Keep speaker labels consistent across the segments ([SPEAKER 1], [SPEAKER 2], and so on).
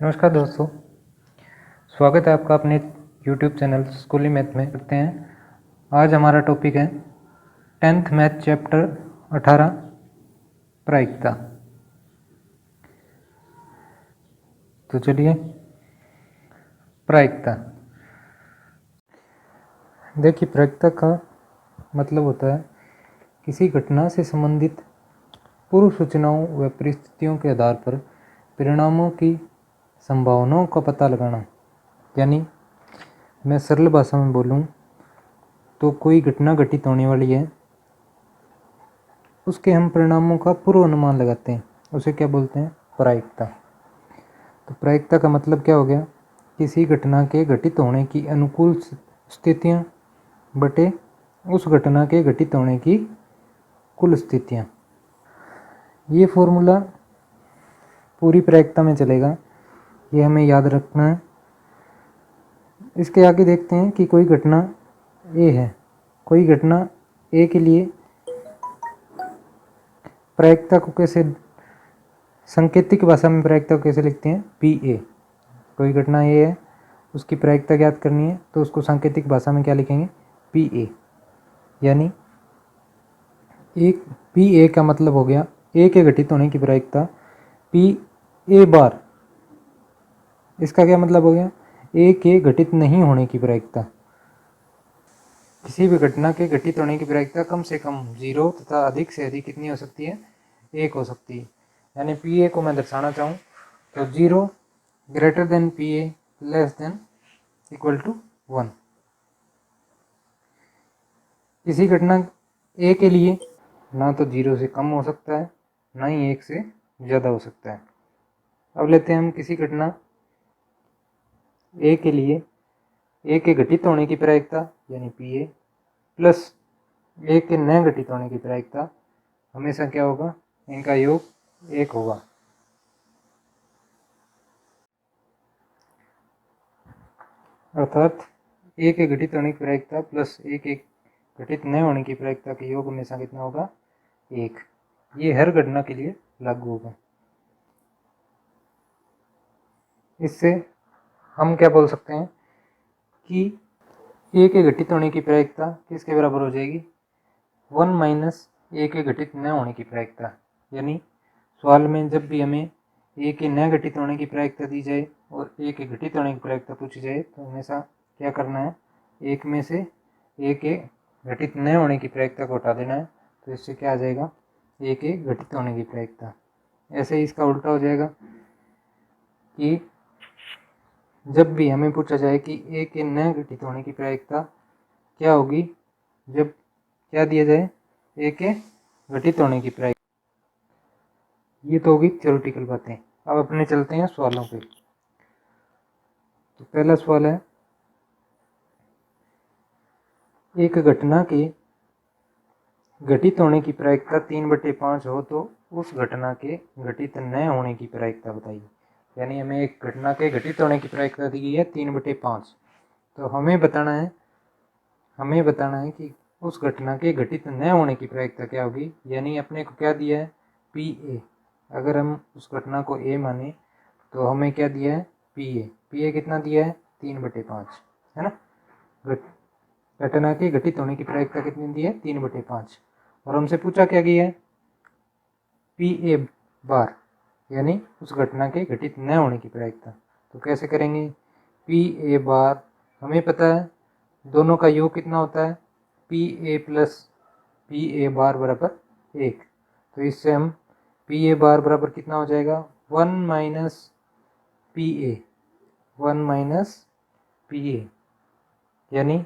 [SPEAKER 1] नमस्कार दोस्तों, स्वागत है आपका अपने YouTube चैनल स्कूली मैथ में। करते हैं। आज हमारा टॉपिक है 10th मैथ चैप्टर 18 प्रायिकता। तो चलिए, प्रायिकता देखिए, प्रायिकता का मतलब होता है किसी घटना से संबंधित पूर्व सूचनाओं व परिस्थितियों के आधार पर परिणामों की संभावनाओं का पता लगाना। यानी मैं सरल भाषा में बोलूं तो कोई घटना घटित होने वाली है, उसके हम परिणामों का पूर्व अनुमान लगाते हैं, उसे क्या बोलते हैं? प्रायिकता। तो प्रायिकता का मतलब क्या हो गया? किसी घटना के घटित होने की अनुकूल स्थितियां बटे उस घटना के घटित होने की कुल स्थितियां। ये फॉर्मूला पूरी प्रायिकता में चलेगा, ये हमें याद रखना है। इसके आगे देखते हैं कि कोई घटना ए है, कोई घटना ए के लिए प्रायिकता को कैसे, सांकेतिक भाषा में प्रायिकता को कैसे लिखते हैं? P A. कोई घटना ए है, उसकी प्रायिकता ज्ञात करनी है, तो उसको सांकेतिक भाषा में क्या लिखेंगे? P A. यानी एक पी ए का मतलब हो गया ए के घटित होने की प्रायिकता पी ए बार। इसका क्या मतलब हो गया? ए के घटित नहीं होने की प्रायिकता। किसी भी घटना के घटित होने की प्रायिकता कम से कम 0 तथा अधिक से अधिक कितनी हो सकती है? 1 हो सकती है। यानी पी ए को मैं दर्शाना चाहूँ तो 0 greater than P A less than equal to 1। किसी घटना ए के लिए ना तो 0 से कम हो सकता है, ना ही 1 से ज़्यादा हो सकता है। अब लेते हैं हम किसी घटना ए के लिए ए के घटित होने की प्रायिकता यानी पी ए प्लस ए के न घटित होने की प्रायिकता, हमेशा क्या होगा? इनका योग 1 होगा। अर्थात ए के घटित होने की प्रायिकता प्लस ए के घटित न होने की प्रायिकता के योग हमेशा कितना होगा? 1। ये हर घटना के लिए लागू होगा। इससे हम क्या बोल सकते हैं कि ए के घटित होने की प्रायिकता किसके बराबर हो जाएगी? 1 माइनस ए के घटित न होने की प्रायिकता। यानी सवाल में जब भी हमें ए के न घटित होने की प्रायिकता दी जाए और ए के घटित होने की प्रायिकता पूछी जाए तो हमेशा क्या करना है? एक में से ए के घटित न होने की प्रायिकता को हटा देना है, तो इससे क्या आ जाएगा? ए के घटित होने की प्रायिकता। ऐसे ही इसका उल्टा हो जाएगा कि जब भी हमें पूछा जाए कि ए के न घटित होने की प्रायिकता क्या होगी, जब क्या दिया जाए? ए के घटित होने की प्रायिकता। ये तो होगी थ्योरेटिकल बातें। अब अपने चलते हैं सवालों पे। तो पहला सवाल है, एक घटना के घटित होने की प्रायिकता 3/5 हो तो उस घटना के घटित न होने की प्रायिकता बताइए। यानी हमें एक घटना के घटित होने की प्रायिकता दी गई है 3/5। तो हमें बताना है कि उस घटना के घटित न होने की प्रायिकता क्या होगी। यानी अपने को क्या दिया है? पी ए। अगर हम उस घटना को ए माने तो हमें क्या दिया है? P A. पी ए कितना दिया है? 3/5, है ना। घटना के घटित होने की प्रायिकता कितनी दी है? 3/5। और हमसे पूछा क्या गया है? पी ए बार, यानी उस घटना के घटित न होने की प्रायिकता। तो कैसे करेंगे? पी ए बार हमें पता है दोनों का योग कितना होता है? P A plus P A bar बराबर 1। तो इससे हम पी ए बार बराबर कितना हो जाएगा? 1 minus P A. 1 minus P A यानी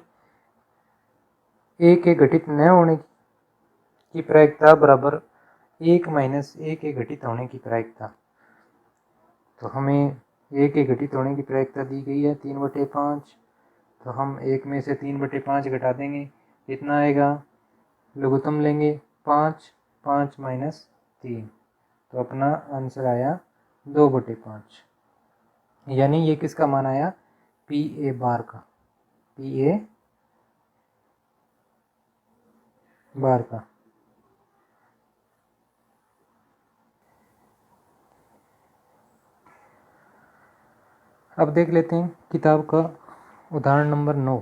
[SPEAKER 1] ए के घटित न होने की प्रायिकता बराबर 1 माइनस ए के घटित होने की प्रायिकता। तो हमें ए के घटित होने की प्रायिकता दी गई है 3/5। तो हम 1 में से 3/5 घटा देंगे, कितना आएगा? लघुत्तम लेंगे 5, 5 माइनस 3, तो अपना आंसर आया 2/5। यानी ये किसका मान आया? पी ए बार का। पी ए बार का। अब देख लेते हैं किताब का उदाहरण नंबर 9,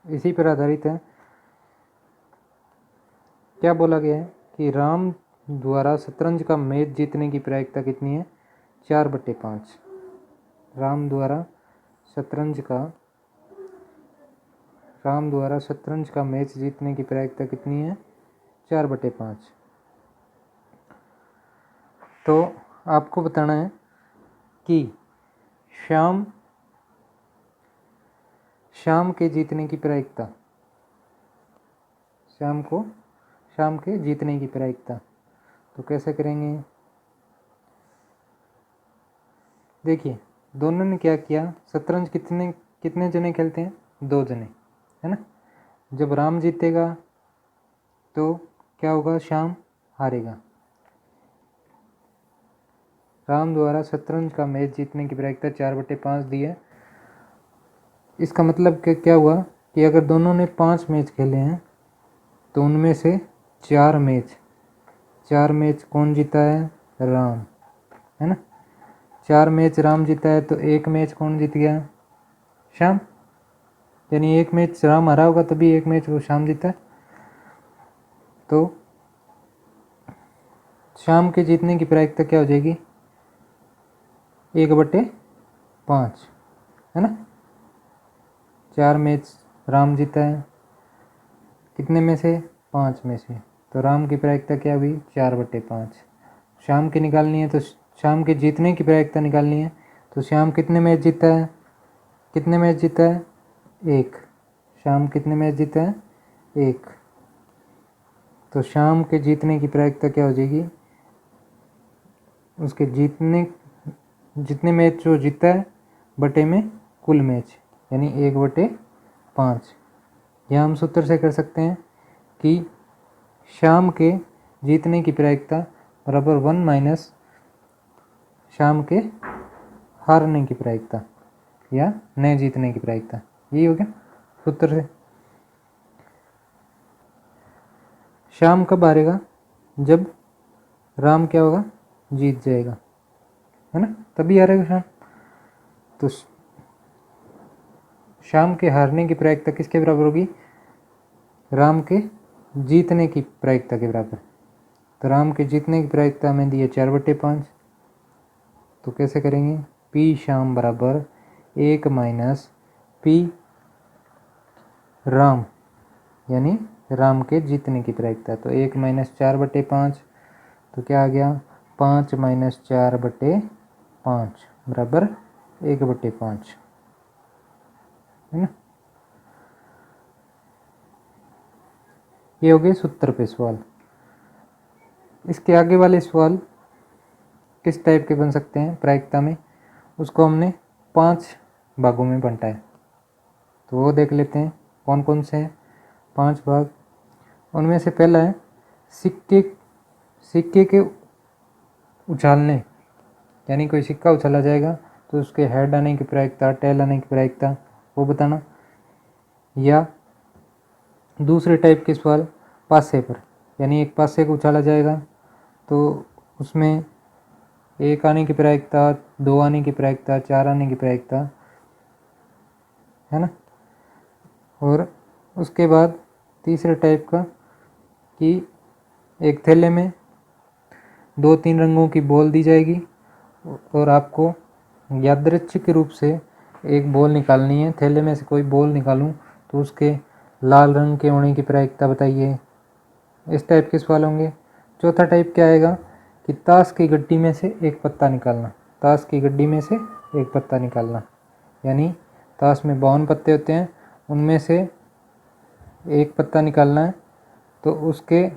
[SPEAKER 1] इसी पर आधारित है। क्या बोला गया है कि राम द्वारा शतरंज का मैच जीतने की प्रायिकता कितनी है? 4/5। राम द्वारा शतरंज का मैच जीतने की प्रायिकता कितनी है? 4/5। तो आपको बताना है कि शाम के जीतने की प्रायिकता, शाम के जीतने की प्रायिकता। तो कैसे करेंगे? देखिए, दोनों ने क्या किया, शतरंज कितने जने खेलते हैं? 2 जने, है ना। जब राम जीतेगा तो क्या होगा? शाम हारेगा। राम द्वारा शतरंज का मैच जीतने की प्रायिकता 4/5 दी है। इसका मतलब क्या हुआ कि अगर दोनों ने 5 मैच खेले हैं तो उनमें से 4 मैच कौन जीता है? राम, है ना। 4 मैच राम जीता है तो 1 मैच कौन जीत गया? शाम। यानी 1 मैच राम हारा होगा तभी 1 मैच वो शाम जीता है। तो शाम के जीतने की प्रायिकता क्या हो जाएगी? 1/5, है ना। 4 मैच राम जीता है, कितने में से? 5 में से। तो राम की प्रायिकता क्या हुई? 4/5। शाम की निकालनी है तो शाम के जीतने की प्रायिकता निकालनी है तो शाम कितने मैच जीता है? 1। शाम कितने मैच जीता है? 1। तो शाम के जीतने की प्रायिकता क्या हो जाएगी? उसके जितने मैच जो जीता है बटे में कुल मैच, यानी 1/5। यह हम सूत्र से कर सकते हैं कि शाम के जीतने की प्रायिकता बराबर 1 माइनस शाम के हारने की प्रायिकता या न जीतने की प्रायिकता। यही हो गया सूत्र से। शाम कब हारेगा? जब राम क्या होगा? जीत जाएगा, है ना, तभी हारेगा शाम। तो शाम के हारने की प्रायिकता किसके बराबर होगी? राम के जीतने की प्रायिकता के बराबर। तो राम के जीतने की प्रायिकता हमें दी है 4/5। तो कैसे करेंगे? पी शाम बराबर 1 माइनस पी राम, यानी राम के जीतने की प्रायिकता। तो 1 माइनस 4/5, तो क्या आ गया? 5 माइनस 4/5 बराबर 1/5, है ना। ये हो गए सूत्र पे सवाल। इसके आगे वाले सवाल किस टाइप के बन सकते हैं प्रायिकता में, उसको हमने 5 भागों में बांटा है। तो वो देख लेते हैं कौन कौन से हैं 5 भाग। उनमें से पहला है सिक्के के उछालने, यानी कोई सिक्का उछाला जाएगा तो उसके हेड आने की प्रायिकता, टेल आने की प्रायिकता वो बताना। या दूसरे टाइप के सवाल पासे पर, यानी एक पासे को उछाला जाएगा तो उसमें 1 आने की प्रायिकता, 2 आने की प्रायिकता, 4 आने की प्रायिकता, है ना। और उसके बाद तीसरे टाइप का कि एक थैले में 2-3 रंगों की बॉल दी जाएगी और आपको यादृच्छिक रूप से एक बॉल निकालनी है। थैले में से कोई बॉल निकालूं तो उसके लाल रंग के होने की प्रायिकता बताइए। इस टाइप के सवाल होंगे। चौथा टाइप क्या आएगा कि ताश की गड्डी में से एक पत्ता निकालना। ताश की गड्डी में से एक पत्ता निकालना, यानी ताश में 52 पत्ते होते हैं, उनमें से एक पत्ता निकालना है। तो उसके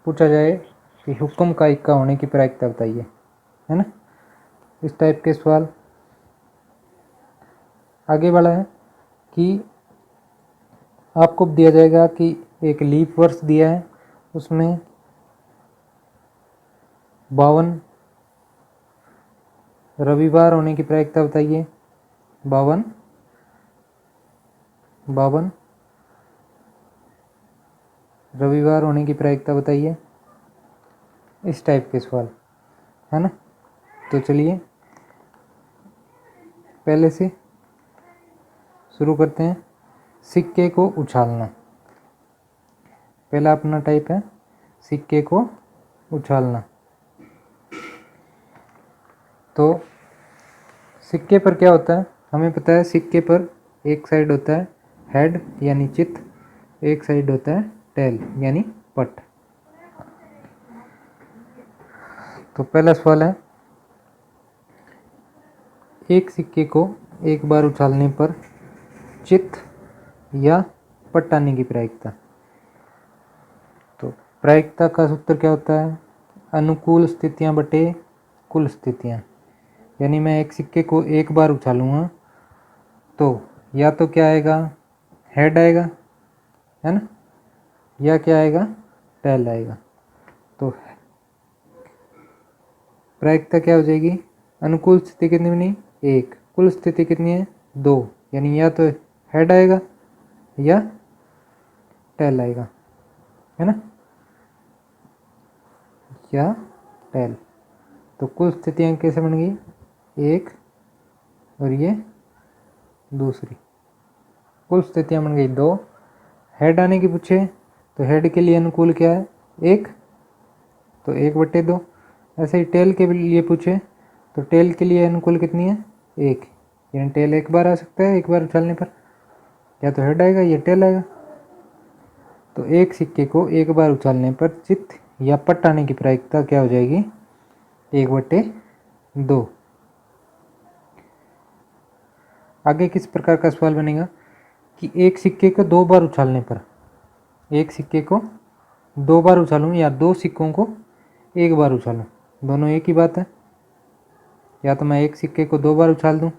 [SPEAKER 1] पूछा जाए कि हुक्म का इक्का होने की प्रायिकता बताइए, है ना। इस टाइप के सवाल। आगे वाला है कि आपको दिया जाएगा कि एक लीप वर्ष दिया है, उसमें 52 रविवार होने की प्रायिकता बताइए। 52 रविवार होने की प्रायिकता बताइए। इस टाइप के सवाल, है ना। तो चलिए पहले से शुरू करते हैं। सिक्के को उछालना, पहला अपना टाइप है सिक्के को उछालना। तो सिक्के पर क्या होता है, हमें पता है सिक्के पर एक साइड होता है हेड यानी चित्त, एक साइड होता है टेल यानी पट। तो पहला सवाल है, एक सिक्के को एक बार उछालने पर चित्त या पट आने की प्रायिकता। तो प्रायिकता का सूत्र क्या होता है, अनुकूल स्थितियां बटे कुल स्थितियां। यानी मैं एक सिक्के को एक बार उछालूंगा तो या तो क्या आएगा, हेड आएगा, है ना, या क्या आएगा, टेल आएगा। तो प्रायिकता क्या हो जाएगी, अनुकूल स्थिति कितनी बनी, एक, कुल स्थिति कितनी है, दो। यानी या तो हेड आएगा या टेल आएगा, है ना, या टेल। तो कुल स्थितियाँ कैसे बन गई, एक और ये दूसरी। कुल स्थितियाँ बन गई दो। हेड आने की पूछे तो हेड के लिए अनुकूल क्या है, एक, तो 1/2। ऐसे ही टेल के लिए पूछे तो टेल के लिए अनुकूल कितनी है, एक। यानी टेल एक बार आ सकता है, एक बार उछालने पर या तो हेड आएगा या टेल आएगा। तो एक सिक्के को एक बार उछालने पर चित्त या पट आने की प्रायिकता क्या हो जाएगी, 1/2। आगे किस प्रकार का सवाल बनेगा कि एक सिक्के को दो बार उछालने पर, एक सिक्के को दो बार उछालूं या दो सिक्कों को एक बार उछालूं, दोनों एक ही बात है। या तो मैं एक सिक्के को दो बार उछाल दूं,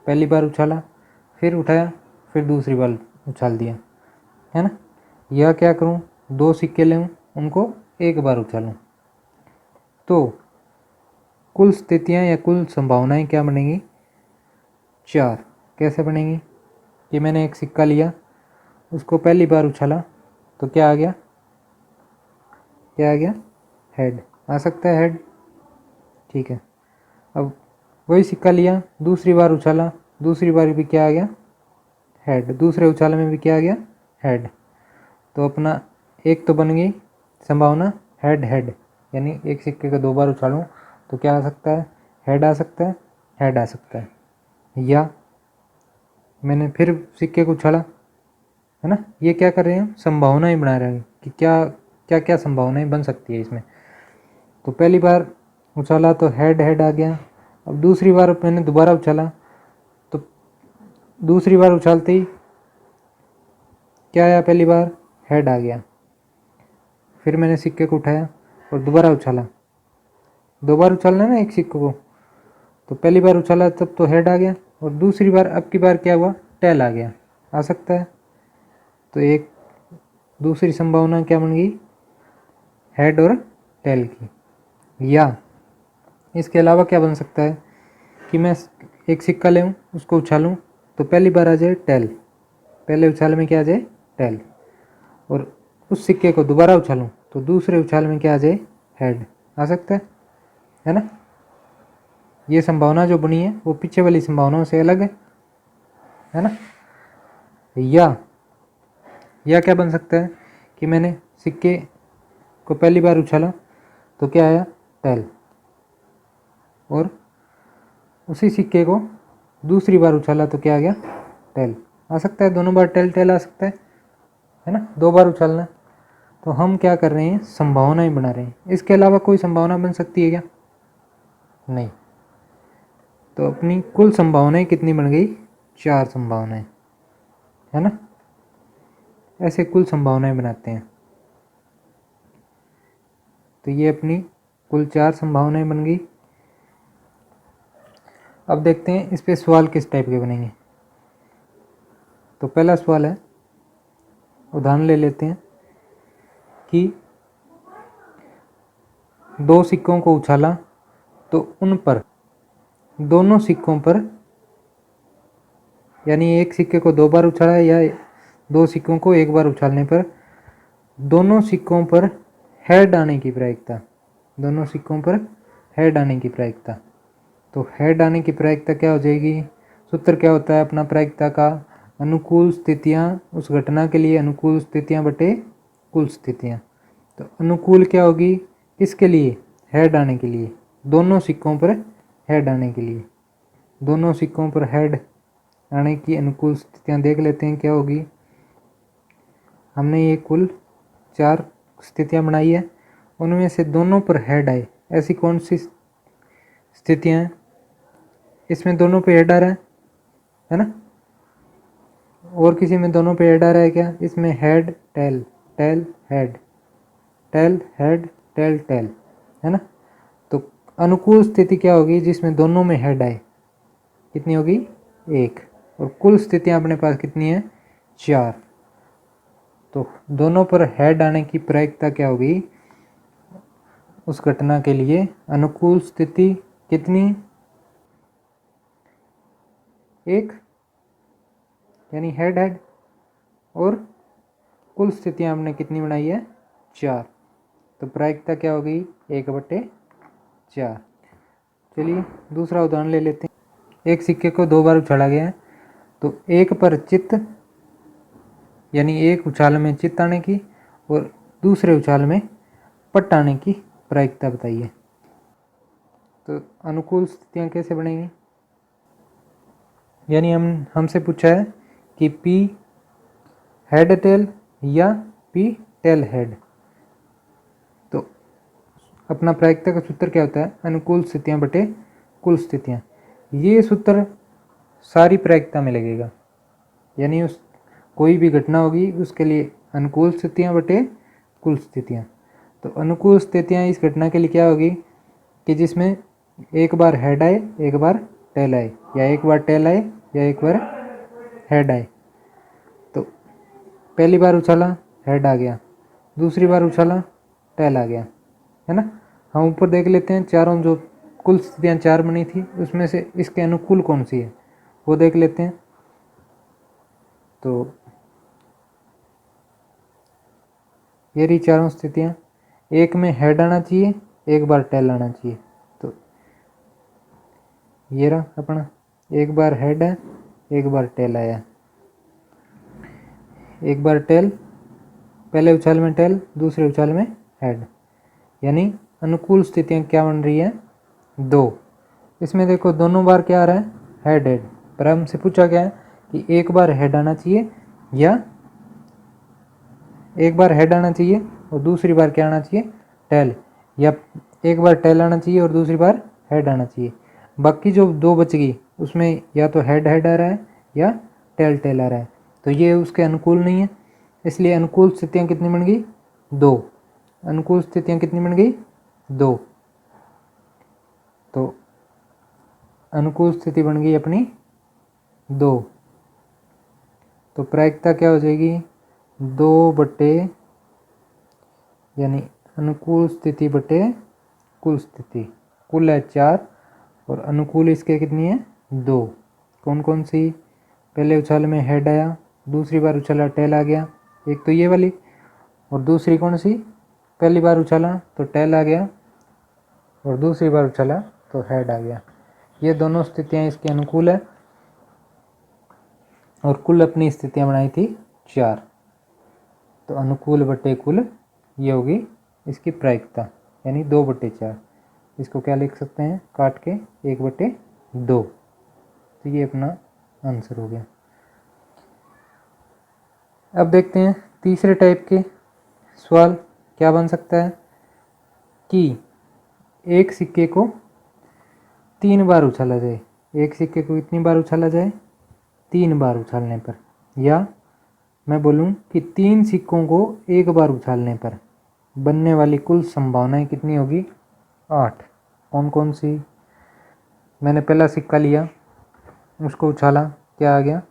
[SPEAKER 1] पहली बार उछाला फिर उठाया फिर दूसरी बार उछाल दिया, है ना, या क्या करूं, दो सिक्के लूं उनको एक बार उछालूं। तो कुल स्थितियां या कुल संभावनाएं क्या बनेंगी, 4। कैसे बनेंगी कि मैंने एक सिक्का लिया, उसको पहली बार उछाला तो क्या आ गया, क्या आ गया, हेड आ सकता है, हेड, ठीक है। अब वही सिक्का लिया, दूसरी बार उछाला, दूसरी बार भी क्या आ गया, हेड, दूसरे उछाले में भी क्या आ गया, हेड। तो अपना एक तो बन गई संभावना हेड हेड, यानी एक सिक्के को दो बार उछालूं तो क्या आ सकता है, हेड आ सकता है, हेड आ सकता है। या मैंने फिर सिक्के को उछाला, है ना, ये क्या कर रहे हैं, संभावनाएं बना रहे हैं कि क्या क्या क्या संभावनाएं बन सकती है इसमें। तो पहली बार उछाला तो हेड हेड आ गया। अब दूसरी बार मैंने दोबारा उछाला तो दूसरी बार उछालते ही क्या आया, पहली बार हेड आ गया। फिर मैंने सिक्के को उठाया और दोबारा उछाला, दो बार उछालना है ना एक सिक्के को, तो पहली बार उछाला तब तो हेड आ गया और दूसरी बार अब की बार क्या हुआ, टेल आ गया, आ सकता है। तो एक दूसरी संभावना क्या बन गई, हेड और टेल की। या इसके अलावा क्या बन सकता है कि मैं एक सिक्का लेऊँ उसको उछालूँ तो पहली बार आ जाए टेल, पहले उछाल में क्या आ जाए, टेल, और उस सिक्के को दोबारा उछालूँ तो दूसरे उछाल में क्या आ जाए, हेड आ सकता है ना। ये संभावना जो बनी है वो पीछे वाली संभावनाओं से अलग है ना। या क्या बन सकता है कि मैंने सिक्के को पहली बार उछाला तो क्या आया, टेल, और उसी सिक्के को दूसरी बार उछाला तो क्या आ गया, टेल आ सकता है। दोनों बार टेल टेल आ सकता है ना, दो बार उछालना। तो हम क्या कर रहे हैं, संभावनाएं बना रहे हैं। इसके अलावा कोई संभावना बन सकती है क्या, नहीं। तो अपनी कुल संभावनाएं कितनी बन गई, 4 संभावनाएं, है ना। ऐसे कुल संभावनाएं बनाते हैं। तो ये अपनी कुल 4 संभावनाएं बन गई। अब देखते हैं इस पे सवाल किस टाइप के बनेंगे। तो पहला सवाल है, उदाहरण ले लेते हैं कि दो सिक्कों को उछाला तो उन पर, दोनों सिक्कों पर, यानी एक सिक्के को दो बार उछाला या दो सिक्कों को एक बार उछालने पर दोनों सिक्कों पर हेड आने की प्रायिकता, दोनों सिक्कों पर हेड आने की प्रायिकता। तो हेड आने की प्रायिकता क्या हो जाएगी, सूत्र क्या होता है अपना प्रायिकता का? अनुकूल स्थितियां उस घटना के लिए अनुकूल स्थितियां बटे कुल स्थितियां। तो अनुकूल क्या होगी किसके लिए? हेड आने के लिए, दोनों सिक्कों पर हेड आने के लिए। दोनों सिक्कों पर हेड आने की अनुकूल स्थितियां देख लेते हैं क्या होगी। हमने ये कुल 4 स्थितियां बनाई है, उनमें से दोनों पर हेड आए ऐसी कौन सी स्थितियां हैं? इसमें दोनों पे हेड आ रहा है ना? और किसी में दोनों पे हेड आ रहा है क्या? इसमें head tail, tail head, tail head, tail tail, है ना? तो अनुकूल स्थिति क्या होगी जिसमें दोनों में हेड आए? कितनी होगी? 1। और कुल स्थितियां अपने पास कितनी है? 4। तो दोनों पर हेड आने की प्रायिकता क्या होगी उस घटना के लिए? अनुकूल स्थिति कितनी? 1, यानी हेड हेड। और कुल स्थितियां हमने कितनी बनाई है? 4। तो प्रायिकता क्या होगी? 1/4। चलिए दूसरा उदाहरण ले लेते हैं। एक सिक्के को 2 बार उछाला गया है, तो एक पर चित्त यानी एक उछाल में चित्त आने की और दूसरे उछाल में पट्ट आने की प्रायिकता बताइए। तो अनुकूल स्थितियां कैसे बनेंगी? यानी हमसे पूछा है कि P हेड टेल या P टेल हेड। तो अपना प्रायिकता का सूत्र क्या होता है? अनुकूल स्थितियां बटे कुल स्थितियां। ये सूत्र सारी प्रायिकता में लगेगा, यानी उस कोई भी घटना होगी उसके लिए अनुकूल स्थितियां बटे कुल स्थितियां। तो अनुकूल स्थितियां इस घटना के लिए क्या होगी कि जिसमें एक बार हेड आए एक बार टेल आए, या एक बार टेल आए या एक बार हेड आए। तो पहली बार उछाला हेड आ गया, दूसरी बार उछाला टेल आ गया, है ना? हम ऊपर देख लेते हैं चारों जो कुल स्थितियां 4 बनी थी उसमें से इसके अनुकूल कौन सी है वो देख लेते हैं। तो ये रही चारों स्थितियां। एक में हेड आना चाहिए, एक बार टेल आना चाहिए। तो ये रहा अपना, एक बार हेड है एक बार टेल आया। एक बार टेल, पहले उछाल में टेल दूसरे उछाल में हेड, यानी अनुकूल स्थितियां क्या बन रही है? 2। इसमें देखो दोनों बार क्या आ रहा है? Head head. पर हमसे पूछा क्या है कि एक बार हेड आना चाहिए या एक बार हेड आना चाहिए और दूसरी बार क्या आना चाहिए? टेल, या एक बार टेल आना चाहिए और दूसरी बार हेड आना चाहिए। बाकी जो 2 बच गई उसमें या तो हेड हेड आ रहा है या टेल टेल आ रहा है, तो ये उसके अनुकूल नहीं है। इसलिए अनुकूल स्थितियां कितनी बन गई? 2। अनुकूल स्थितियां कितनी बन गई? 2। तो अनुकूल स्थिति बन गई अपनी 2। तो प्रायिकता क्या हो जाएगी? 2 बटे, यानी अनुकूल स्थिति बटे कुल स्थिति। कुल है 4 और अनुकूल इसके कितनी है? 2। कौन कौन सी? पहले उछाल में हेड आया, दूसरी बार उछाला टेल आ गया, एक तो ये वाली, और दूसरी कौन सी? पहली बार उछाला तो टेल आ गया और दूसरी बार उछाला तो हेड आ गया। ये दोनों स्थितियां इसके अनुकूल है और कुल अपनी स्थितियां बनाई थी 4। तो अनुकूल बटे कुल ये होगी इसकी प्रायिकता, यानी 2/4। इसको क्या लिख सकते हैं काट के? 1/2। तो ये अपना आंसर हो गया। अब देखते हैं तीसरे टाइप के सवाल क्या बन सकता है कि एक सिक्के को 3 बार उछाला जाए। एक सिक्के को कितनी बार उछाला जाए? 3 बार उछालने पर, या मैं बोलूं कि 3 सिक्कों को एक बार उछालने पर बनने वाली कुल संभावनाएं कितनी होगी? 8। कौन कौन सी? मैंने पहला सिक्का लिया, उसको उछाला, क्या आ गया?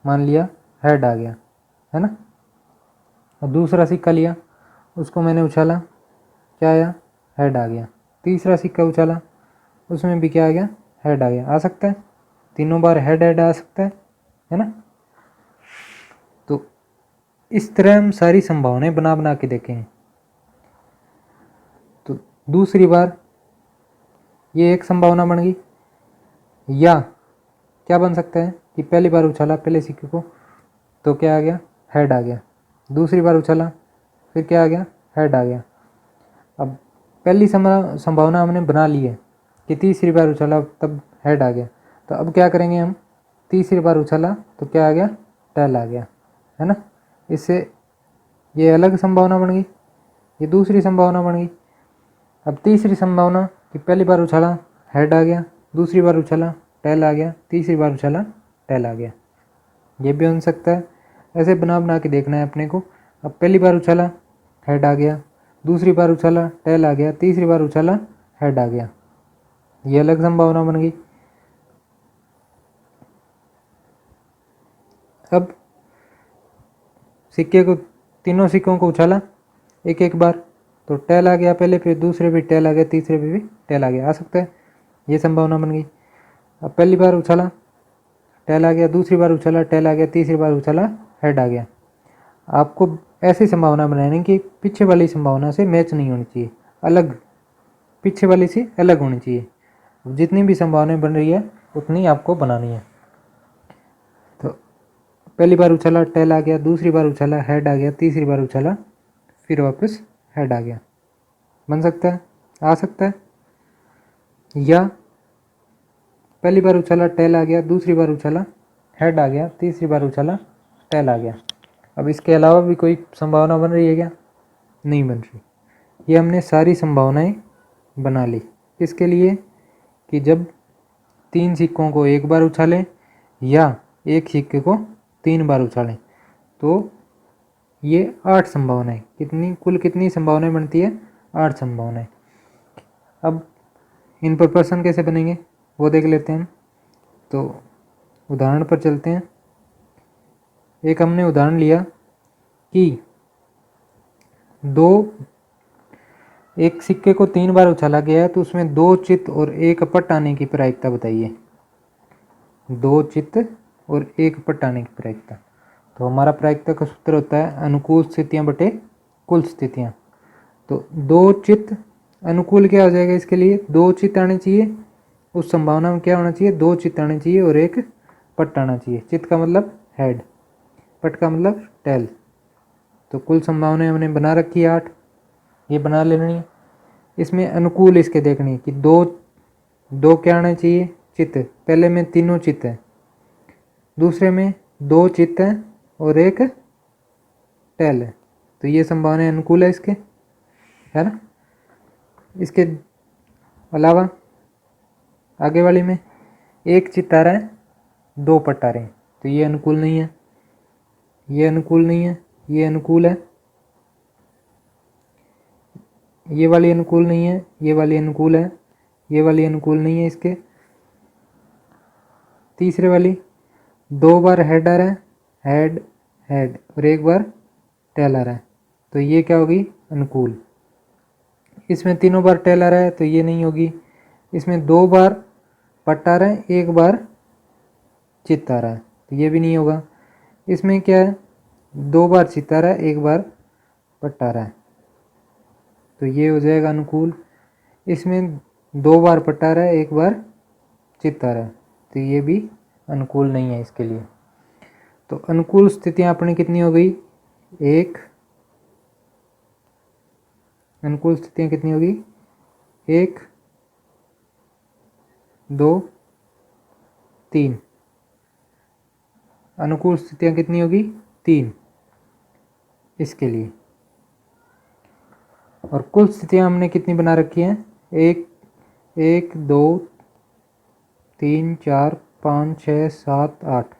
[SPEAKER 1] मान लिया हेड आ गया, है ना? और दूसरा सिक्का लिया, उसको मैंने उछाला, क्या आया? हेड आ गया। तीसरा सिक्का उछाला, उसमें भी क्या आ गया? हेड आ गया। आ सकता है, तीनों बार हेड हेड आ सकता है ना? तो इस तरह हम सारी संभावनाएं बना बना के देखेंगे। तो दूसरी बार ये एक संभावना बन गई, या क्या बन सकता है कि पहली बार उछाला पहले सिक्के को तो क्या आ गया, हेड आ गया। दूसरी बार उछाला फिर क्या आ गया, हेड आ गया। अब पहली संभावना हमने बना ली है कि तीसरी बार उछाला तब हेड आ गया। तो अब क्या करेंगे हम, तीसरी बार उछाला तो क्या आ गया, टेल आ गया, है ना। इससे ये अलग संभावना बन गई, ये दूसरी संभावना बन गई। अब तीसरी संभावना कि पहली बार उछाला हेड आ गया, दूसरी बार उछाला टेल आ गया, तीसरी बार उछाला टेल आ गया, ये भी बन सकता है। ऐसे बना बना के देखना है अपने को। अब पहली बार उछाला हेड आ गया, दूसरी बार उछाला टेल आ गया, तीसरी बार उछाला हेड आ गया, ये अलग संभावना बन गई। अब सिक्के को, तीनों सिक्कों को उछाला एक एक बार तो टेल आ गया पहले, फिर दूसरे भी टेल आ गया, तीसरे भी टेल आ गया, आ सकता है, ये संभावना बन गई। अब पहली बार उछाला टेल आ गया, दूसरी बार उछाला टेल आ गया, तीसरी बार उछाला हेड आ गया। आपको ऐसी संभावना बनानी कि पीछे वाली संभावना से मैच नहीं होनी चाहिए, अलग, पीछे वाली से अलग होनी चाहिए। जितनी भी संभावनाएं बन रही है उतनी आपको बनानी है। तो पहली बार उछाला टेल आ गया, दूसरी बार उछाला हेड आ गया, तीसरी बार उछाला फिर वापस हेड आ गया, बन सकता है, आ सकता है। या पहली बार उछाला टेल आ गया, दूसरी बार उछाला हेड आ गया, तीसरी बार उछाला टेल आ गया। अब इसके अलावा भी कोई संभावना बन रही है क्या, नहीं बन रही। ये हमने सारी संभावनाएं बना ली। किसके लिए, कि जब तीन सिक्कों को एक बार उछालें या एक सिक्के को तीन बार उछालें तो ये 8 संभावनाएं, कितनी कुल कितनी संभावनाएं बनती है, 8 संभावनाएं। अब इन पर प्रश्न कैसे बनेंगे वो देख लेते हैं हम। तो उदाहरण पर चलते हैं। एक हमने उदाहरण लिया कि एक सिक्के को 3 बार उछाला गया है तो उसमें 2 चित्त और 1 पट आने की प्रायिकता बताइए। 2 चित्त और 1 पट आने की प्रायिकता। तो हमारा प्रायिकता का सूत्र होता है अनुकूल स्थितियां बटे कुल स्थितियां। तो 2 चित्त अनुकूल क्या हो जाएगा, इसके लिए 2 चित्त आने चाहिए, उस संभावना में क्या होना चाहिए, 2 चित्त आने चाहिए और 1 पट आना चाहिए। चित्त का मतलब हेड, पट का मतलब टेल। तो कुल संभावनाएं हमने बना रखी है 8, ये बना लेनी है। इसमें अनुकूल इसके देखनी है कि दो क्या आना चाहिए, चित्त। पहले में तीनों चित्त है, दूसरे में 2 चित्त है और 1 टेल है, तो ये संभावनाएं अनुकूल है इसके, है ना। इसके अलावा आगे वाली में 1 चित्त आ रहा है, 2 पट आ रहे हैं, तो ये अनुकूल नहीं है, ये अनुकूल नहीं है, ये अनुकूल है, ये वाली अनुकूल नहीं है, ये वाली अनुकूल है, ये वाली अनुकूल नहीं है इसके। तीसरे वाली 2 बार हेड आ रहा है, हेड हेड, और 1 बार टेल आ रहा है, तो ये क्या होगी, अनुकूल। इसमें तीनों बार टेल आ रहा है तो ये नहीं होगी। इसमें 2 बार पट आ रहा है, 1 बार चित्त आ रहा है, तो ये भी नहीं होगा। इसमें क्या है, 2 बार चित्त आ रहा है, 1 बार पट आ रहा है, तो ये हो जाएगा अनुकूल। इसमें 2 बार पट आ रहा है, 1 बार चित्त आ रहा है, तो ये भी अनुकूल नहीं है इसके लिए। तो अनुकूल स्थितियां अपनी कितनी हो गई, 1। अनुकूल स्थितियां कितनी होगी, 1 2 3। अनुकूल स्थितियां कितनी होगी, 3 इसके लिए। और कुल स्थितियां हमने कितनी बना रखी हैं, 1 2 3 4 5 6 7 8।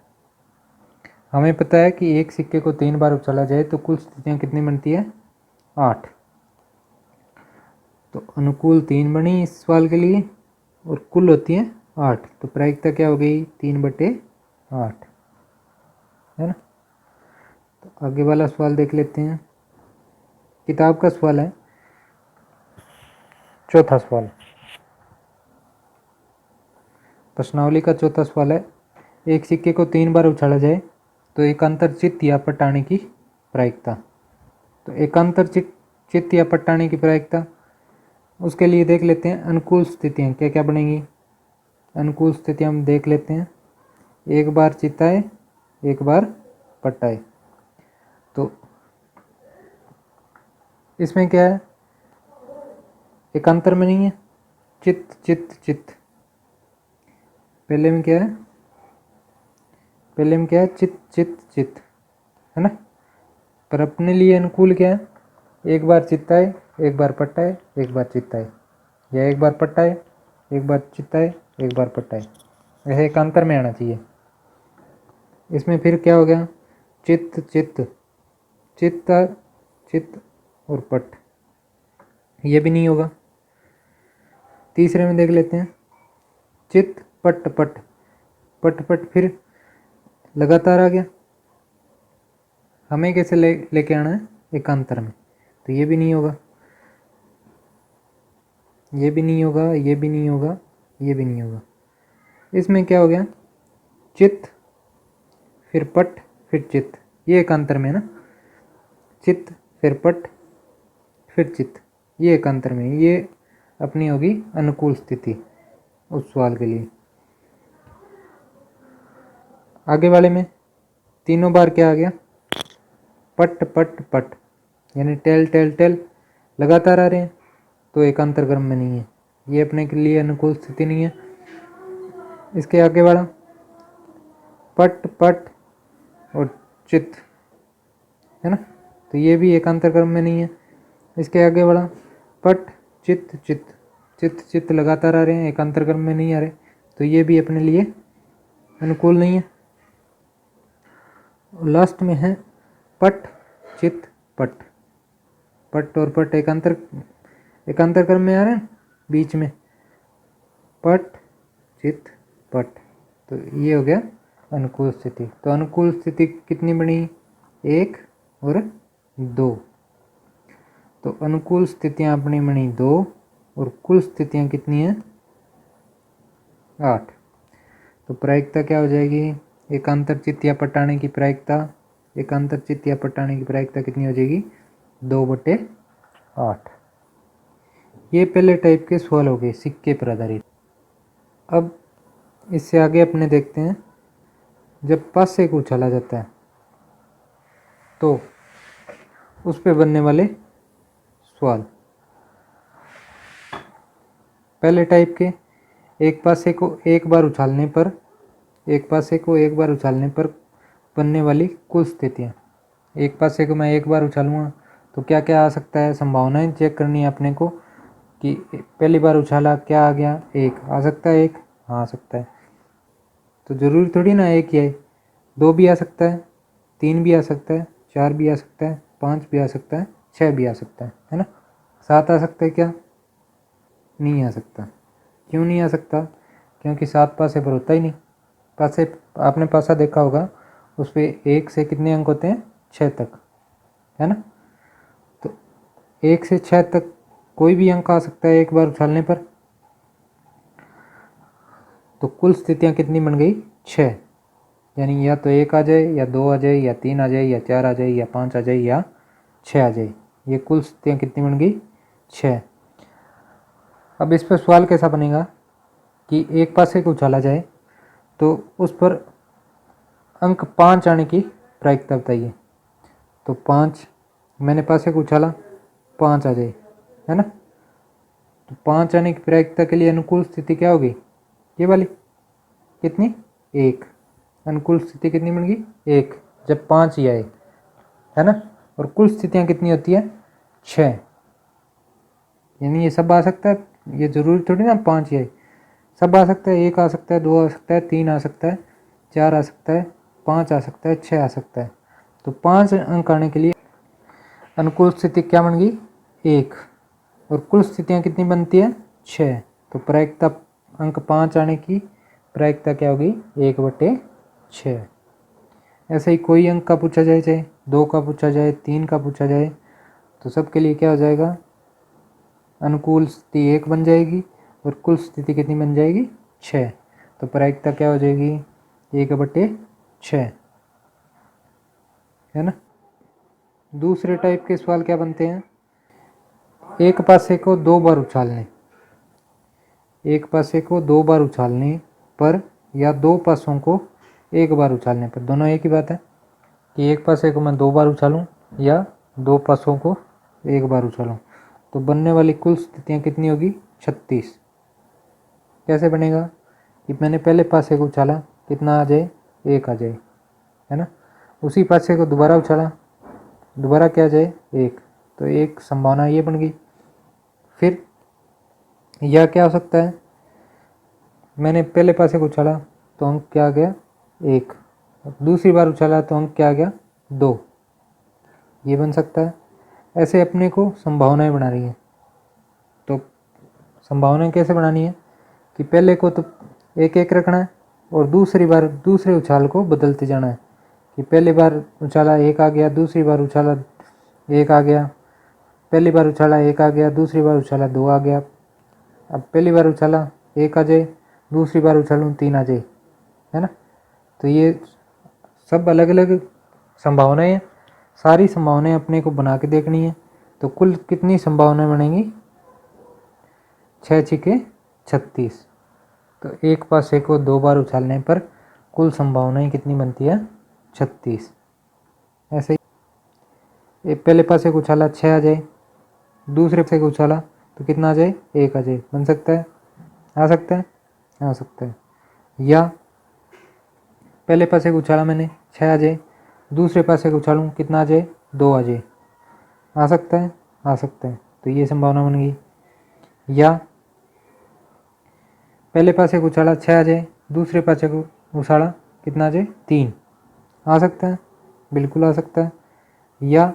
[SPEAKER 1] हमें पता है कि एक सिक्के को 3 बार उछाला जाए तो कुल स्थितियां कितनी बनती है, 8। तो अनुकूल 3 बनी इस सवाल के लिए और कुल होती है 8, तो प्रायिकता क्या हो गई, 3/8, है ना। तो आगे वाला सवाल देख लेते हैं। किताब का सवाल है, चौथा सवाल, प्रश्नावली का चौथा सवाल है। एक सिक्के को 3 बार उछाला जाए तो एकांतर चित्त या पट आने की प्रायिकता। तो एकांतर चित्त या पट आने की प्रायिकता, उसके लिए देख लेते हैं अनुकूल स्थितियाँ क्या क्या बनेंगी। अनुकूल स्थितियाँ हम देख लेते हैं। एक बार चिताए एक बार पटाए। तो इसमें क्या है, एकांतर में नहीं है, चित चित चित। पहले में क्या है, पहले में क्या है, चित चित चित, है ना। पर अपने लिए अनुकूल क्या है, एक बार चिताए एक बार पटाए एक बार चिताए, या एक बार पटाए एक बार चिताए एक बार पटाए, ऐसे एकांतर में आना चाहिए। इसमें फिर क्या हो गया, चित्त चित्त चित्त चित्त और पट, ये भी नहीं होगा। तीसरे में देख लेते हैं, चित्त पट पट, पट पट फिर लगातार आ गया। हमें कैसे लेके आना है, एकांतर में, तो ये भी नहीं होगा, ये भी नहीं होगा, ये भी नहीं होगा, ये भी नहीं होगा। इसमें क्या हो गया, चित्त फिर पट फिर चित्त, ये एकांतर में है ना। चित्त फिर पट फिर चित्त, ये एकांतर में, ये अपनी होगी अनुकूल स्थिति उस सवाल के लिए। आगे वाले में तीनों बार क्या आ गया, पट पट पट, यानी टेल टेल टेल लगातार आ रहे हैं, तो एकांतर क्रम में नहीं है, ये अपने के लिए अनुकूल स्थिति नहीं है। इसके आगे वाला पट पट और चित्त, है ना, तो ये भी एकांतर क्रम में नहीं है। इसके आगे वाला पट चित्त चित्त, चित्त चित्त लगातार आ रहे हैं, एकांतर क्रम में नहीं आ रहे, तो ये भी अपने लिए अनुकूल नहीं है। लास्ट में है पट चित्त पट, पट और पट एकांतर क्रम में आ रहे हैं, बीच में पट चित्त पट, तो ये हो गया अनुकूल स्थिति। तो अनुकूल स्थिति कितनी बनी, 1 और 2। तो अनुकूल स्थितियां अपनी बनी 2 और कुल स्थितियां कितनी हैं, 8। तो प्रायिकता क्या हो जाएगी, एकांतर चित्त या पटाने की प्रायिकता, एकांतर चित्त या पटाने की प्रायिकता कितनी हो जाएगी, 2/8। ये पहले टाइप के सवाल हो गए सिक्के पर आधारित। अब इससे आगे अपने देखते हैं, जब पासे को उछाला जाता है तो उस पे बनने वाले सवाल। पहले टाइप के, एक पासे को एक बार उछालने पर, एक पासे को एक बार उछालने पर बनने वाली कुल स्थितियाँ। एक पासे को मैं एक बार उछालूँगा तो क्या क्या आ सकता है, संभावनाएं चेक करनी है अपने को कि पहली बार उछाला क्या आ गया, 1 आ सकता है, 1 हाँ आ सकता है। तो ज़रूरी थोड़ी ना 1 ही आए, 2 भी आ सकता है, 3 भी आ सकता है, 4 भी आ सकता है, 5 भी आ सकता है, 6 भी आ सकता है ना। 7 आ सकता है क्या, नहीं आ सकता। क्यों नहीं आ सकता, क्योंकि 7 पासे पर होता ही नहीं। पासे आपने पासा देखा होगा, उस पर 1 से कितने अंक होते हैं, 6 तक, है ना। तो 1 से 6 तक कोई भी अंक आ सकता है एक बार उछालने पर। तो कुल स्थितियाँ कितनी बन गई, 6, यानी या तो 1 आ जाए, या 2 आ जाए, या 3 आ जाए, या 4 आ जाए, या 5 आ जाए, या 6 आ जाए। ये कुल स्थितियाँ कितनी बन गई, 6। अब इस पर सवाल कैसा बनेगा कि एक पासे को उछाला जाए तो उस पर अंक 5 आने की प्रायिकता बताइए। तो 5 मैंने पासे को उछाला, 5 आ जाए, है ना। तो 5 आने की प्रायिकता के लिए अनुकूल स्थिति क्या होगी, ये वाली, कितनी, 1। अनुकूल स्थिति कितनी बन गई, 1, जब 5 ही आए, है ना। और कुल स्थितियाँ कितनी होती है, 6, यानी ये सब आ सकता है, ये जरूरी थोड़ी ना 5 ही आए, सब आ सकता है, 1 आ सकता है, 2 आ सकता है, 3 आ सकता है, 4 आ सकता है, 5 आ सकता है, 6 आ सकता है। तो 5 अंक आने के लिए अनुकूल स्थिति क्या बन गई, 1, और कुल स्थितियाँ कितनी बनती है, 6। तो प्रायिकता अंक 5 आने की प्रायिकता क्या होगी, 1/6। ऐसे ही कोई अंक का पूछा जाए, चाहे 2 का पूछा जाए, 3 का पूछा जाए, तो सबके लिए क्या हो जाएगा, अनुकूल स्थिति 1 बन जाएगी और कुल स्थिति कितनी बन जाएगी, 6। तो प्रायिकता क्या हो जाएगी, 1/6, है ना। दूसरे टाइप के सवाल क्या बनते हैं, एक पासे को 2 बार उछालने, एक पासे को 2 बार उछालने पर या 2 पासों को एक बार उछालने पर। दोनों एक ही बात है कि एक पासे को मैं 2 बार उछालूं या 2 पासों को एक बार उछालूं, तो बनने वाली कुल स्थितियाँ कितनी होगी? 36। कैसे बनेगा कि मैंने पहले पासे को उछाला, कितना आ जाए? 1 आ जाए, है ना। उसी पासे को दोबारा उछाला, दोबारा क्या आ जाए? 1। तो एक संभावना ये बन गई। फिर यह क्या हो सकता है? मैंने पहले पासे को उछाला तो अंक क्या आ गया? 1। दूसरी बार उछाला तो अंक क्या आ गया? 2। ये बन सकता है। ऐसे अपने को संभावनाएं बना रही है। तो संभावनाएं कैसे बनानी है कि पहले को तो एक एक रखना है और दूसरी बार दूसरे उछाल को बदलते जाना है कि पहली बार उछाला 1 आ गया, दूसरी बार उछाला 1 आ गया, पहली बार उछाला 1 आ गया, दूसरी बार उछाला 2 आ गया। अब पहली बार उछाला 1 आ जाए, दूसरी बार उछालूँ 3 आ जाए, है ना। तो ये सब अलग अलग संभावनाएं हैं। सारी संभावनाएं अपने को बना के देखनी है। तो कुल कितनी संभावनाएं बनेंगी? 6 छिके 36। तो एक पासे को 2 बार उछालने पर कुल संभावनाएं कितनी बनती है? 36। ऐसे ही पहले पासे को उछाला 6 आ जाए, दूसरे पासे को उछाला तो कितना आ जाए? 1 आ जाए। बन सकता है? आ सकता है? आ सकता है। या पहले पासे को उछाला मैंने 6 आ जाए, दूसरे पासे को उछालूँ कितना आ जाए? 2 आ जाए। आ सकता है? आ सकता है। तो ये संभावना बन गई। या पहले पासे को उछाला 6 आ जाए, दूसरे पासे को उछाला कितना आ जाए? 3। आ सकता है? बिल्कुल आ सकता है। या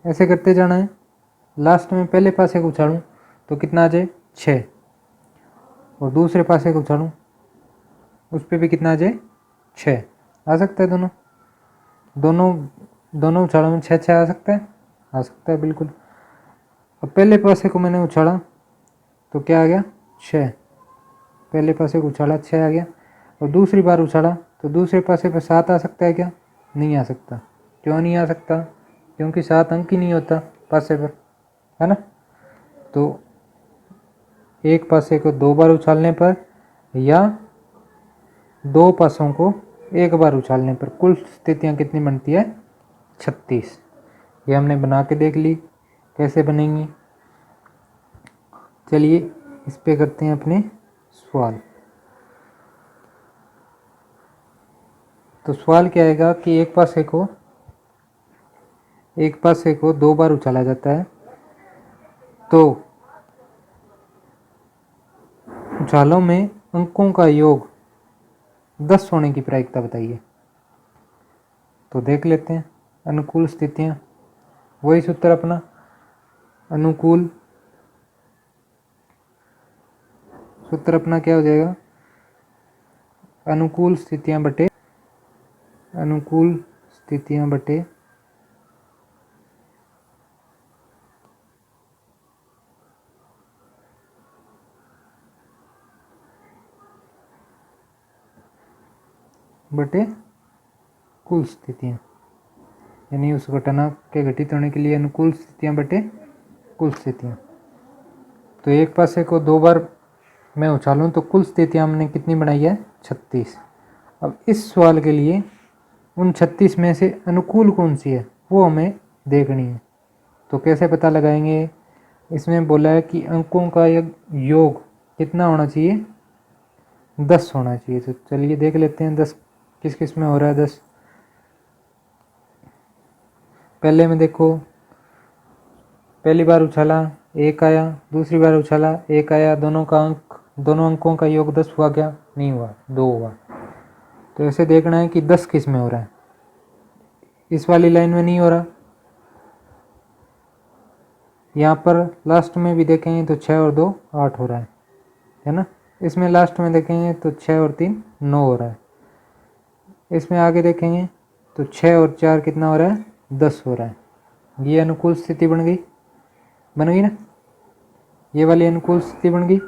[SPEAKER 1] ऐसे करते जाना है, लास्ट में पहले पासे को उछालूँ तो कितना आ जाए? 6। और दूसरे पासे को उछालूँ उस पर भी कितना आ जाए? 6। आ सकता है? दोनों उछालों में 6 6 आ सकता है? आ सकता है, बिल्कुल। अब पहले पासे को मैंने उछाला तो क्या आ गया? 6। पहले पासे को उछाला 6 आ गया। और दूसरी बार उछाला तो दूसरे पासे पर 7 आ सकता है क्या? नहीं आ सकता। क्यों नहीं आ सकता? क्योंकि 7 अंक ही नहीं होता पासे पर, है ना। तो एक पासे को 2 बार उछालने पर या 2 पासों को एक बार उछालने पर कुल स्थितियाँ कितनी बनती है? 36। ये हमने बना के देख ली कैसे बनेंगी। चलिए इस पे करते हैं अपने सवाल। तो सवाल क्या आएगा कि एक पासे को 2 बार उछाला जाता है, तो उछालों में अंकों का योग 10 होने की प्रायिकता बताइए। तो देख लेते हैं अनुकूल स्थितियाँ। वही सूत्र अपना, अनुकूल सूत्र अपना क्या हो जाएगा? अनुकूल स्थितियाँ बटे कुल स्थितियाँ, यानी उस घटना के घटित होने के लिए अनुकूल स्थितियाँ बटे कुल स्थितियाँ। तो एक पासे को 2 बार मैं उछालूँ तो कुल स्थितियाँ हमने कितनी बनाई है? 36। अब इस सवाल के लिए उन 36 में से अनुकूल कौन सी है वो हमें देखनी है। तो कैसे पता लगाएंगे? इसमें बोला है कि अंकों का योग कितना होना चाहिए? 10 होना चाहिए। तो चलिए देख लेते हैं 10 किस किस में हो रहा है। 10 पहले में देखो, पहली बार उछाला 1 आया, दूसरी बार उछाला 1 आया, दोनों अंकों का योग 10 हुआ क्या? नहीं हुआ, 2 हुआ। तो ऐसे देखना है कि 10 किस में हो रहा है। इस वाली लाइन में नहीं हो रहा। यहाँ पर लास्ट में भी देखेंगे तो 6 और 2 8 हो रहा है ना। इसमें लास्ट में देखेंगे तो 6 और 3 9 हो रहा है। इसमें आगे देखेंगे तो 6 और 4 कितना हो रहा है? 10 हो रहा है। ये अनुकूल स्थिति बन गई ना। ये वाली अनुकूल स्थिति बन गई।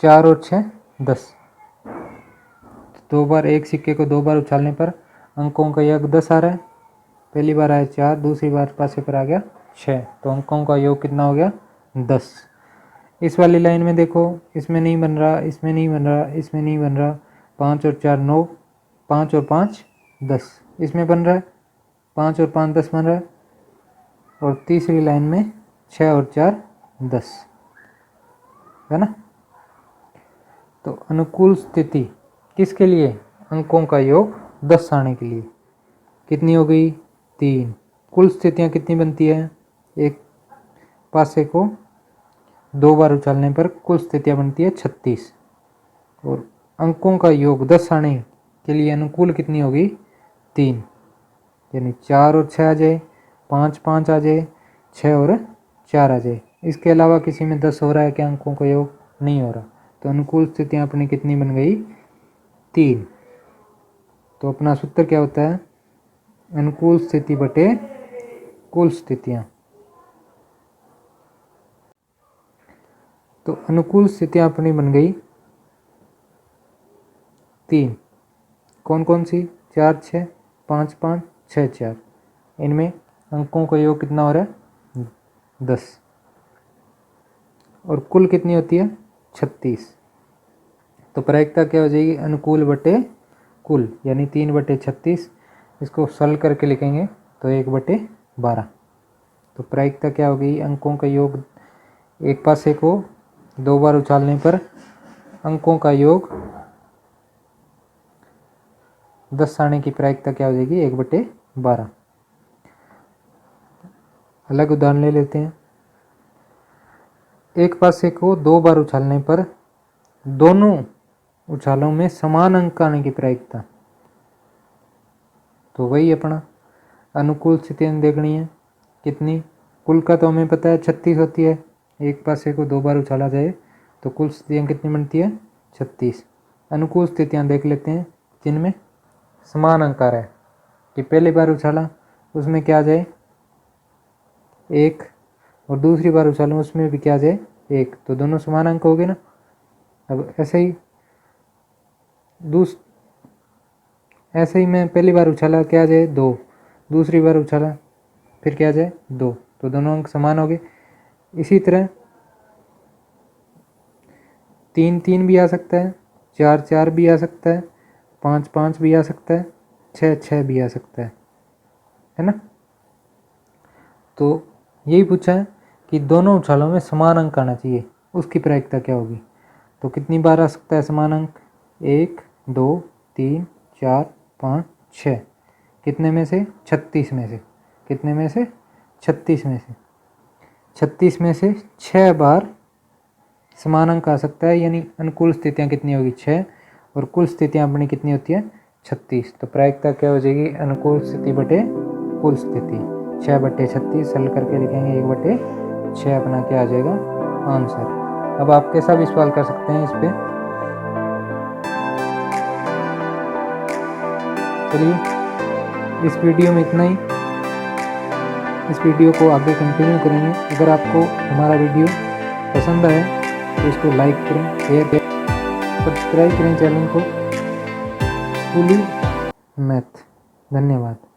[SPEAKER 1] चार और 6 10। 2 बार एक सिक्के को 2 बार उछालने पर अंकों का योग 10 आ रहा है। पहली बार आया 4, दूसरी बार पासे पर आ गया 6, तो अंकों का योग कितना हो गया? 10। इस वाली लाइन में देखो, इसमें नहीं बन रहा, इसमें नहीं बन रहा, इसमें नहीं बन रहा। 5 और 4 9, 5 और 5 10, इसमें बन रहा है। 5 और 5 10 बन रहा है। और तीसरी लाइन में 6 और 4 10, है ना। तो अनुकूल स्थिति किसके लिए? अंकों का योग 10 आने के लिए कितनी हो गई? 3। कुल स्थितियाँ कितनी बनती है? एक पासे को 2 बार उछालने पर कुल स्थितियाँ बनती है 36। और अंकों का योग 10 आने के लिए अनुकूल कितनी होगी? 3। यानी 4 और 6 आ जाए, 5 5 आ जाए, 6 और 4 आ जाए। इसके अलावा किसी में 10 हो रहा है क्या? अंकों का योग नहीं हो रहा। तो अनुकूल स्थितियाँ अपनी कितनी बन गई? 3। तो अपना सूत्र क्या होता है? अनुकूल स्थिति बटे कुल स्थितियाँ। तो अनुकूल स्थितियाँ अपनी बन गई 3। कौन कौन सी? 4 6 5 5 6 4। इनमें अंकों का योग कितना हो रहा है? 10। और कुल कितनी होती है? 36। तो प्रायिकता क्या हो जाएगी? अनुकूल बटे कुल, यानी 3 बटे 36। इसको सरल करके लिखेंगे तो 1 बटे 12। तो प्रायिकता क्या हो गई? अंकों का योग, एक पासे को 2 बार उछालने पर अंकों का योग 10 आने की प्रायिकता क्या हो जाएगी? 1 बटे 12। अलग उदाहरण ले लेते हैं। एक पासे को 2 बार उछालने पर दोनों उछालों में समान अंक आने की प्रायिकता, तो वही अपना अनुकूल स्थितियाँ देखनी है। कितनी? कुल का तो हमें पता है 36 होती है। एक पासे को 2 बार उछाला जाए तो कुल स्थितियाँ कितनी बनती है? 36। अनुकूल स्थितियाँ देख लेते हैं जिनमें समान अंक आ रहा है। कि पहली बार उछाला उसमें क्या आ जाए? 1, और दूसरी बार उछालूँ उसमें भी क्या आ जाए? 1। तो दोनों समान अंक हो गए ना। अब ऐसे ही मैं पहली बार उछाला, क्या आ जाए? 2। दूसरी बार उछाला फिर क्या आ जाए? 2। तो दोनों अंक समान हो गए। इसी तरह 3 3 भी आ सकता है, 4 4 भी आ सकता है, 5 5 भी आ सकता है, 6 6 भी आ सकता है ना। तो यही पूछा है कि दोनों उछालों में समान अंक आना चाहिए, उसकी प्रायिकता क्या होगी? तो कितनी बार आ सकता है समान अंक? 1 2 3 4 5 6। कितने में से? 36 में से। कितने में से? 36 में से। 36 में से 6 बार समान अंक आ सकता है, यानी अनुकूल स्थितियाँ कितनी होगी? 6। और कुल स्थितियाँ अपनी कितनी होती है? 36। तो प्रायिकता क्या हो जाएगी? अनुकूल स्थिति बटे कुल स्थिति। 6 बटे 36 सरल करके लिखेंगे, 1 बटे 6 अपना क्या आ जाएगा? आंसर। अब आप कैसा भी सवाल कर सकते हैं इस पे। चलिए इस वीडियो में इतना ही। इस वीडियो को आगे कंटिन्यू करेंगे। अगर आपको हमारा वीडियो पसंद आए तो इसको लाइक करें, शेयर करें, सब्सक्राइब करें चैनल को स्कूली मैथ। धन्यवाद।